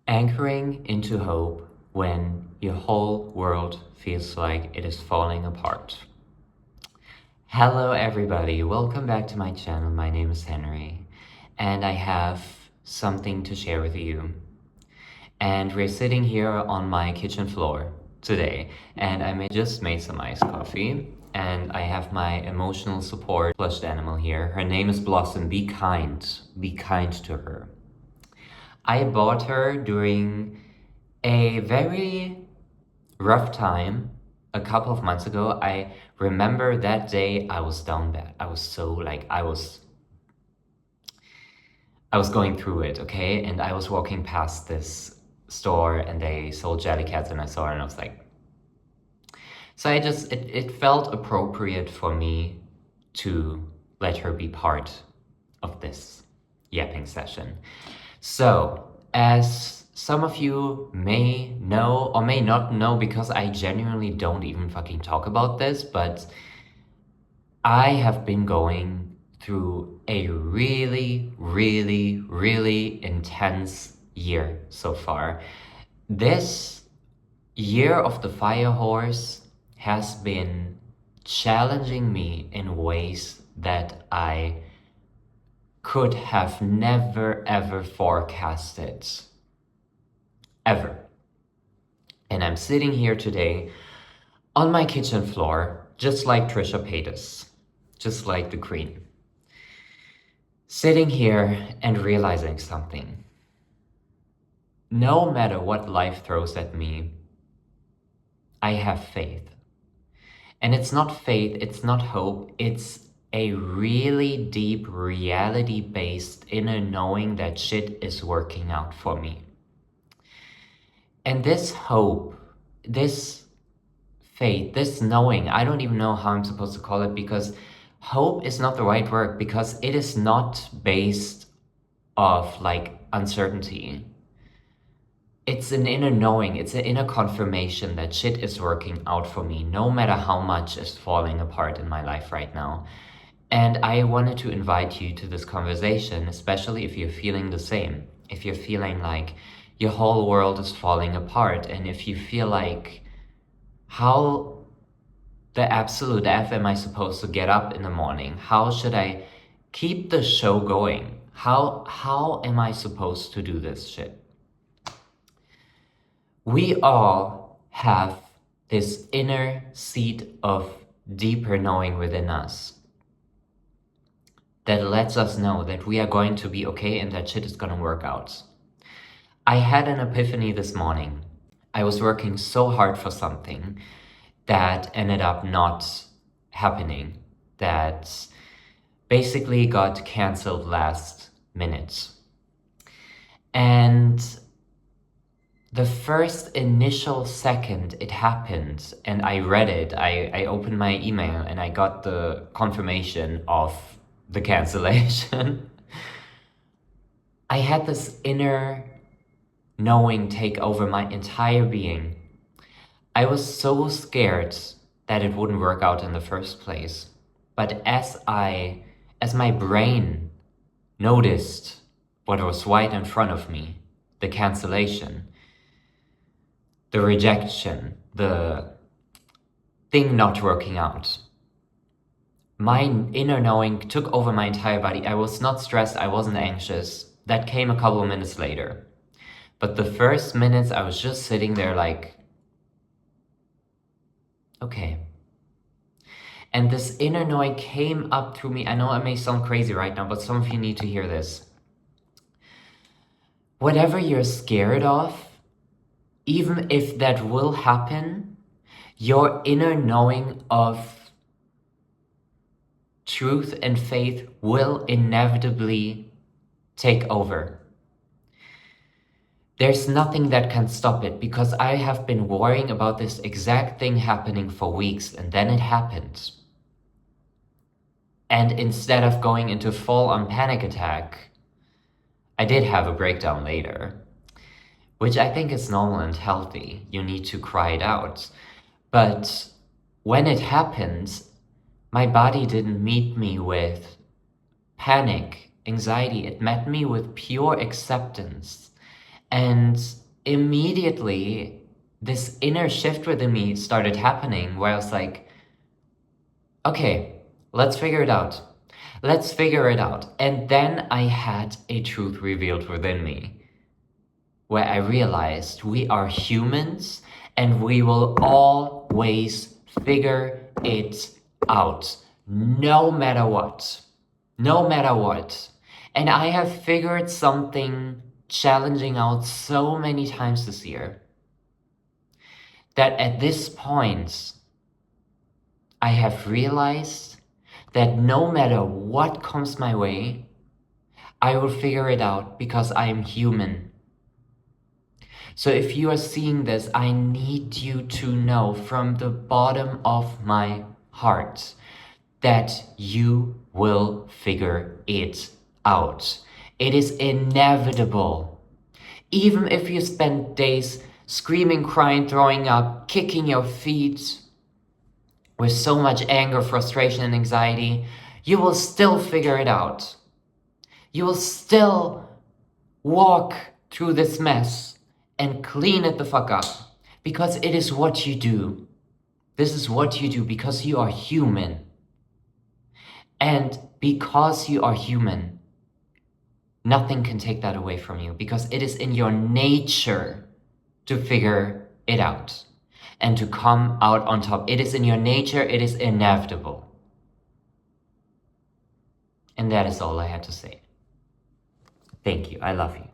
Anchoring into hope when your whole world feels like it is falling apart. Hello everybody, welcome back to my channel. My name is Henry and I have something to share with you. And we're sitting here on my kitchen floor today and just made some iced coffee and I have my emotional support plush animal here. Her name is Blossom. Be kind to her. I bought her during a very rough time a couple of months ago. I remember that day I was down bad. I was so like, I was going through it, okay? And I was walking past this store and they sold jelly cats and I saw her and I was like, so it felt appropriate for me to let her be part of this yapping session. So, as some of you may know or may not know, because I genuinely don't even fucking talk about this, but I have been going through a really intense year so far. This year of the fire horse has been challenging me in ways that I could have never ever forecasted. Ever. And I'm sitting here today on my kitchen floor, just like Trisha Paytas, just like the Queen. Sitting here and realizing something. No matter what life throws at me, I have faith. And it's not faith, it's not hope, it's a really deep reality-based inner knowing that shit is working out for me. And this hope, this faith, this knowing, I don't even know how I'm supposed to call it, because hope is not the right word, because it is not based off like uncertainty. It's an inner knowing, it's an inner confirmation that shit is working out for me, no matter how much is falling apart in my life right now. And I wanted to invite you to this conversation, especially if you're feeling the same. If you're feeling like your whole world is falling apart, and if you feel like, how the absolute F am I supposed to get up in the morning? How should I keep the show going? How am I supposed to do this shit? We all have this inner seed of deeper knowing within us that lets us know that we are going to be okay and that shit is gonna work out. I had an epiphany this morning. I was working so hard for something that ended up not happening, that basically got canceled last minute. And the first initial second it happened and I read it, I opened my email and I got the confirmation of the cancellation. I had this inner knowing take over my entire being. I was so scared that it wouldn't work out in the first place. But as my brain noticed what was right in front of me, the cancellation, the rejection, the thing not working out, my inner knowing took over my entire body. I was not stressed, I wasn't anxious. That came a couple of minutes later. But the first minutes I was just sitting there like, okay. And this inner knowing came up through me. I know it may sound crazy right now, but some of you need to hear this. Whatever you're scared of, even if that will happen, your inner knowing of truth and faith will inevitably take over. There's nothing that can stop it, because I have been worrying about this exact thing happening for weeks, and then it happened. And instead of going into full-on panic attack, I did have a breakdown later, which I think is normal and healthy. You need to cry it out. But when it happened, my body didn't meet me with panic, anxiety. It met me with pure acceptance And immediately, this inner shift within me started happening where I was like, okay, let's figure it out. Let's figure it out. And then I had a truth revealed within me where I realized we are humans and we will always figure it out, no matter what. No matter what. And I have figured something challenging out so many times this year that at this point, I have realized that no matter what comes my way, I will figure it out because I am human. So if you are seeing this, I need you to know from the bottom of my heart that you will figure it out. It is inevitable. Even if you spend days screaming, crying, throwing up, kicking your feet with so much anger, frustration, and anxiety, you will still figure it out. You will still walk through this mess and clean it the fuck up because it is what you do. This is what you do because you are human. And because you are human, nothing can take that away from you because it is in your nature to figure it out and to come out on top. It is in your nature, it is inevitable. And that is all I had to say. Thank you. I love you.